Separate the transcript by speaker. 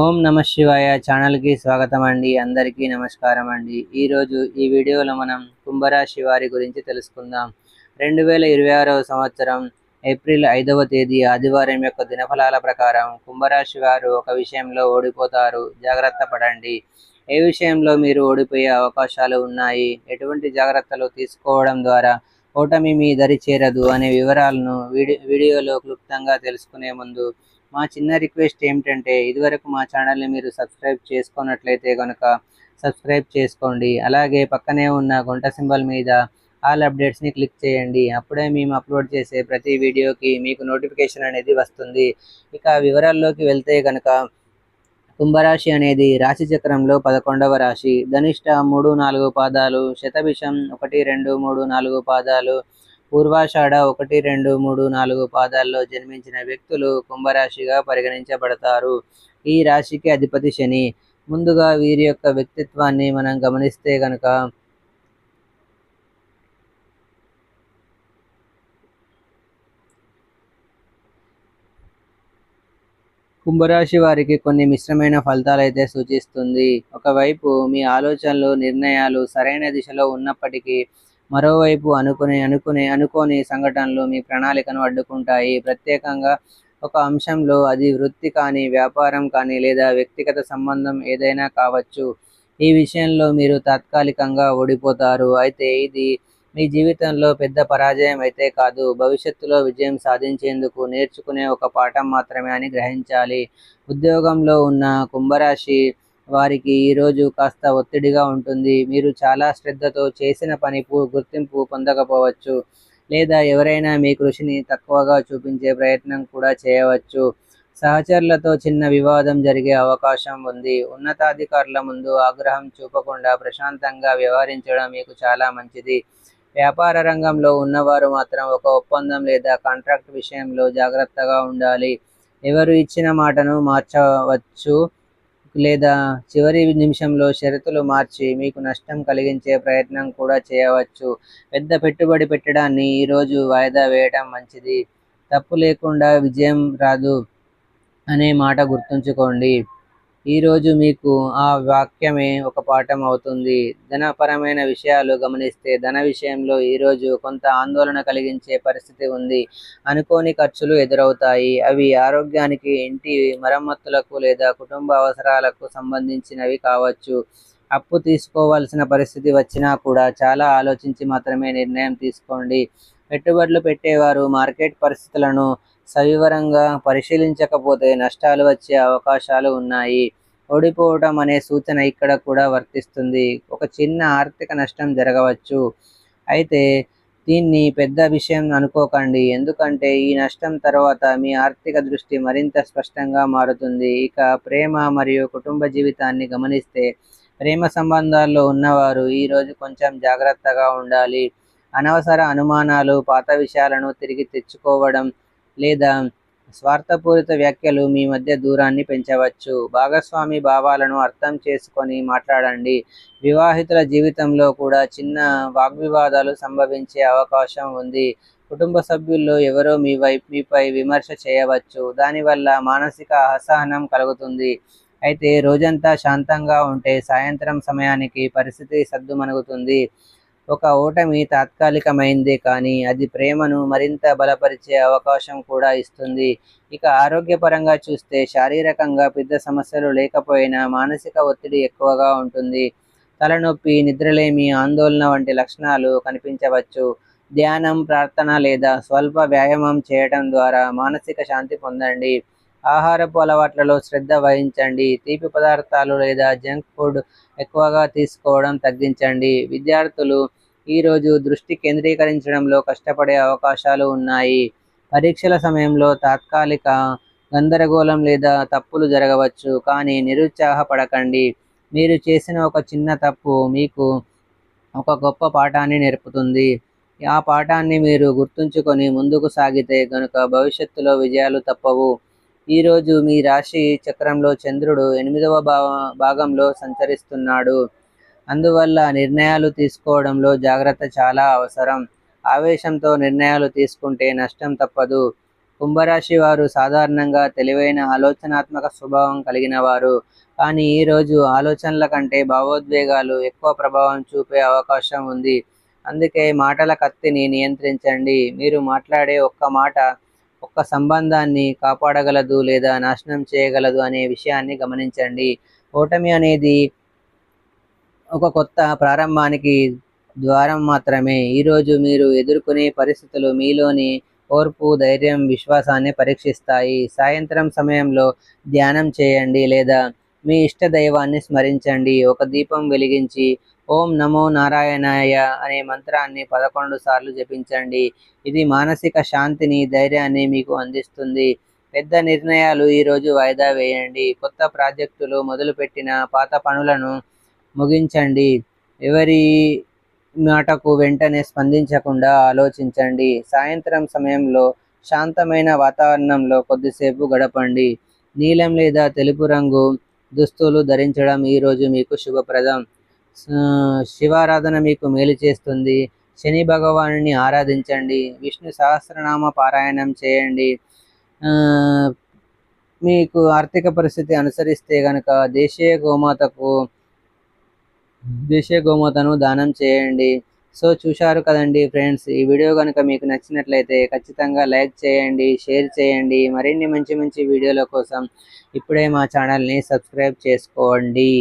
Speaker 1: ఓం నమ శివాయ ఛానల్ కి స్వాగతం అండి. అందరికీ నమస్కారం అండి. ఈరోజు ఈ వీడియోలో మనం కుంభరాశి వారి గురించి తెలుసుకుందాం. 2026వ సంవత్సరం ఏప్రిల్ 5వ తేదీ ఆదివారం యొక్క దినఫలాల ప్రకారం కుంభరాశి వారు ఒక విషయంలో ఓడిపోతారు, జాగ్రత్త పడండి. ఏ విషయంలో మీరు ఓడిపోయే అవకాశాలు ఉన్నాయి, ఎటువంటి జాగ్రత్తలు తీసుకోవడం ద్వారా ఓటమి మీ దరి చేరదు అనే వివరాలను వీడియోలో క్లుప్తంగా తెలుసుకునే ముందు మా చిన్న రిక్వెస్ట్ ఏమిటంటే, ఇదివరకు మా ఛానల్ని మీరు సబ్స్క్రైబ్ చేసుకున్నట్లయితే కనుక సబ్స్క్రైబ్ చేసుకోండి. అలాగే పక్కనే ఉన్న గంట సింబల్ మీద ఆల్ అప్డేట్స్ని క్లిక్ చేయండి. అప్పుడే మేము అప్లోడ్ చేసే ప్రతి వీడియోకి మీకు నోటిఫికేషన్ అనేది వస్తుంది. ఇక వివరాల్లోకి వెళ్తే కనుక కుంభరాశి అనేది రాశి చక్రంలో 11వ రాశి. ధనిష్ట 3-4 పాదాలు, శతభిషం 1-2-3-4 పాదాలు, పూర్వాషాఢ 1-2-3-4 పాదాల్లో జన్మించిన వ్యక్తులు కుంభరాశిగా పరిగణించబడతారు. ఈ రాశికి అధిపతి శని. ముందుగా వీరి యొక్క వ్యక్తిత్వాన్ని మనం గమనిస్తే కనుక కుంభరాశి వారికి కొన్ని మిశ్రమైన ఫలితాలు అయితే సూచిస్తుంది. ఒకవైపు మీ ఆలోచనలు, నిర్ణయాలు సరైన దిశలో ఉన్నప్పటికీ మరోవైపు అనుకోని సంఘటనలు మీ ప్రణాళికను అడ్డుకుంటాయి. ప్రత్యేకంగా ఒక అంశంలో, అది వృత్తి కానీ, వ్యాపారం కానీ లేదా వ్యక్తిగత సంబంధం ఏదైనా కావచ్చు. ఈ విషయంలో మీరు తాత్కాలికంగా ఓడిపోతారు. అయితే ఇది మీ జీవితంలో పెద్ద పరాజయం అయితే కాదు, భవిష్యత్తులో విజయం సాధించేందుకు నేర్చుకునే ఒక పాఠం మాత్రమే అని గ్రహించాలి. ఉద్యోగంలో ఉన్న కుంభరాశి వారికి ఈరోజు కాస్త ఒత్తిడిగా ఉంటుంది. మీరు చాలా శ్రద్ధతో చేసిన పని గుర్తింపు పొందకపోవచ్చు, లేదా ఎవరైనా మీ కృషిని తక్కువగా చూపించే ప్రయత్నం కూడా చేయవచ్చు. సహచరులతో చిన్న వివాదం జరిగే అవకాశం ఉంది. ఉన్నతాధికారుల ముందు ఆగ్రహం చూపకుండా ప్రశాంతంగా వ్యవహరించడం మీకు చాలా మంచిది. వ్యాపార రంగంలో ఉన్నవారు మాత్రం ఒక ఒప్పందం లేదా కాంట్రాక్ట్ విషయంలో జాగ్రత్తగా ఉండాలి. ఎవరు ఇచ్చిన మాటను మార్చవచ్చు లేదా చివరి నిమిషంలో షరతులు మార్చి మీకు నష్టం కలిగించే ప్రయత్నం కూడా చేయవచ్చు. పెద్ద పెట్టుబడి పెట్టడాన్ని ఈరోజు వాయిదా వేయడం మంచిది. తప్పు లేకుండా విజయం రాదు అనే మాట గుర్తుంచుకోండి. ఈరోజు మీకు ఆ వాక్యమే ఒక పాఠం అవుతుంది. ధనపరమైన విషయాలు గమనిస్తే, ధన విషయంలో ఈరోజు కొంత ఆందోళన కలిగించే పరిస్థితి ఉంది. అనుకోని ఖర్చులు ఎదురవుతాయి. అవి ఆరోగ్యానికి, ఇంటి మరమ్మతులకు లేదా కుటుంబ అవసరాలకు సంబంధించినవి కావచ్చు. అప్పు తీసుకోవాల్సిన పరిస్థితి వచ్చినా కూడా చాలా ఆలోచించి మాత్రమే నిర్ణయం తీసుకోండి. పెట్టుబడులు పెట్టేవారు మార్కెట్ పరిస్థితులను సవివరంగా పరిశీలించకపోతే నష్టాలు వచ్చే అవకాశాలు ఉన్నాయి. ఓడిపోవటం అనే సూచన ఇక్కడ కూడా వర్తిస్తుంది. ఒక చిన్న ఆర్థిక నష్టం జరగవచ్చు. అయితే దీన్ని పెద్ద విషయం అనుకోకండి, ఎందుకంటే ఈ నష్టం తర్వాత మీ ఆర్థిక దృష్టి మరింత స్పష్టంగా మారుతుంది. ఇక ప్రేమ మరియు కుటుంబ జీవితాన్ని గమనిస్తే, ప్రేమ సంబంధాల్లో ఉన్నవారు ఈరోజు కొంచెం జాగ్రత్తగా ఉండాలి. అనవసర అనుమానాలు, పాత విషయాలను తిరిగి తెచ్చుకోవడం లేదా స్వార్థపూరిత వ్యాఖ్యలు మీ మధ్య దూరాన్ని పెంచవచ్చు. భాగస్వామి భావాలను అర్థం చేసుకొని మాట్లాడండి. వివాహితుల జీవితంలో కూడా చిన్న వాగ్వివాదాలు సంభవించే అవకాశం ఉంది. కుటుంబ సభ్యుల్లో ఎవరో మీపై విమర్శ చేయవచ్చు. దానివల్ల మానసిక అసహనం కలుగుతుంది. అయితే రోజంతా శాంతంగా ఉంటే సాయంత్రం సమయానికి పరిస్థితి సద్దుమణుగుతుంది. ఒక ఓటమి తాత్కాలికమైందే కానీ అది ప్రేమను మరింత బలపరిచే అవకాశం కూడా ఇస్తుంది. ఇక ఆరోగ్యపరంగా చూస్తే, శారీరకంగా పెద్ద సమస్యలు లేకపోయినా మానసిక ఒత్తిడి ఎక్కువగా ఉంటుంది. తలనొప్పి, నిద్రలేమి, ఆందోళన వంటి లక్షణాలు కనిపించవచ్చు. ధ్యానం, ప్రార్థన లేదా స్వల్ప వ్యాయామం చేయడం ద్వారా మానసిక శాంతి పొందండి. ఆహారపు అలవాట్లలో శ్రద్ధ వహించండి. తీపి పదార్థాలు లేదా జంక్ ఫుడ్ ఎక్కువగా తీసుకోవడం తగ్గించండి. విద్యార్థులు ఈరోజు దృష్టి కేంద్రీకరించడంలో కష్టపడే అవకాశాలు ఉన్నాయి. పరీక్షల సమయంలో తాత్కాలిక గందరగోళం లేదా తప్పులు జరగవచ్చు, కానీ నిరుత్సాహపడకండి. మీరు చేసిన ఒక చిన్న తప్పు మీకు ఒక గొప్ప పాఠాన్ని నేర్పుతుంది. ఆ పాఠాన్ని మీరు గుర్తుంచుకొని ముందుకు సాగితే గనుక భవిష్యత్తులో విజయాలు తప్పవు. ఈరోజు మీ రాశి చక్రంలో చంద్రుడు 8వ భాగంలో సంచరిస్తున్నాడు. అందువల్ల నిర్ణయాలు తీసుకోవడంలో జాగ్రత్త చాలా అవసరం. ఆవేశంతో నిర్ణయాలు తీసుకుంటే నష్టం తప్పదు. కుంభరాశి వారు సాధారణంగా తెలివైన ఆలోచనాత్మక స్వభావం కలిగిన వారు, కానీ ఈరోజు ఆలోచనల కంటే భావోద్వేగాలు ఎక్కువ ప్రభావం చూపే అవకాశం ఉంది. అందుకే మాటల కత్తిని నియంత్రించండి. మీరు మాట్లాడే ఒక్క మాట ఒక్క సంబంధాన్ని కాపాడగలదు లేదా నాశనం చేయగలదు అనే విషయాన్ని గమనించండి. ఓటమి అనేది ఒక కొత్త ప్రారంభానికి ద్వారం మాత్రమే. ఈరోజు మీరు ఎదుర్కొనే పరిస్థితులు మీలోని ఓర్పు, ధైర్యం, విశ్వాసాన్ని పరీక్షిస్తాయి. సాయంత్రం సమయంలో ధ్యానం చేయండి లేదా మీ ఇష్ట దైవాన్ని స్మరించండి. ఒక దీపం వెలిగించి ఓం నమో నారాయణాయ అనే మంత్రాన్ని 11 సార్లు జపించండి. ఇది మానసిక శాంతిని, ధైర్యాన్ని మీకు అందిస్తుంది. పెద్ద నిర్ణయాలు ఈరోజు వాయిదా వేయండి. కొత్త ప్రాజెక్టులు మొదలుపెట్టిన పాత పనులను ముగించండి. ఎవరి మాటకు వెంటనే స్పందించకుండా ఆలోచించండి. సాయంత్రం సమయంలో శాంతమైన వాతావరణంలో కొద్దిసేపు గడపండి. నీలం లేదా తెలుపు రంగు దుస్తులు ధరించడం ఈరోజు మీకు శుభప్రదం. శివారాధన మీకు మేలు చేస్తుంది. శని భగవానుని ఆరాధించండి. విష్ణు సహస్రనామ పారాయణం చేయండి. మీకు ఆర్థిక పరిస్థితి అనుసరిస్తే గనక దేశీయ గోమాతను దానం చేయండి. సో చూశారు కదండి ఫ్రెండ్స్, ఈ వీడియో కనుక మీకు నచ్చినట్లయితే ఖచ్చితంగా లైక్ చేయండి, షేర్ చేయండి. మరిన్ని మంచి మంచి వీడియోల కోసం ఇప్పుడే మా ఛానల్ని సబ్స్క్రైబ్ చేసుకోండి.